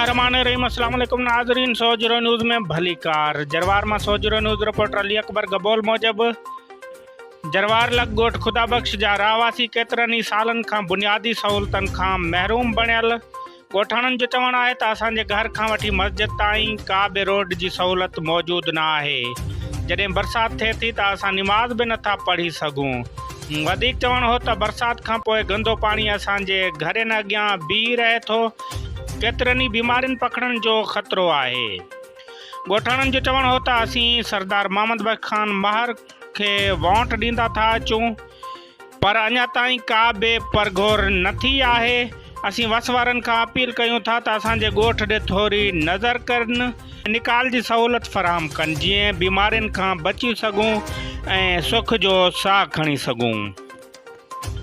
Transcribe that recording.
बिस्मिल्लाहिर्रहमानिर्रहीम। अस्सलाम वालेकुम नाज़रीन। 100 न्यूज़ में भली कार। जरवार में 100 न्यूज़ रिपोर्टर अली अकबर गबोल मूजिब जरवार लग गोठ खुदा बख्श जा रहवासी केतरनि ई सालनि खां बुनियादी सहूलतनि खां महरूम बणियल ॻोठाणनि जो चवणु आहे त असांजे घर खां वठी मस्जिद ताईं का बि रोड जी सहूलत मौजूदु न आहे। जॾहिं बरसाति थिए थी त असां निमाज़ बि नथा पढ़ी सघूं। वधीक चवणु हो त बरसाति खां पोइ गंदो पाणी असांजे घरनि अॻियां बीह रहे थो। केतिरनि ई बीमारियुनि पकड़नि जो ख़तरो आहे। ॻोठाणनि जो चवणु हो त असीं सरदार मोहम्मद बख्श खान महर खे वोट ॾींदा था अचूं, पर अञा ताईं का बि परघोर न थी आहे। असीं वसवारनि खां अपील कयूं था त असांजे ॻोठ ॾे थोरी नज़र कनि, निकाल जी सहूलत फ़राहम कनि, जीअं बीमारियुनि खां बची सघूं ऐं सुख जो साह खणी सघूं।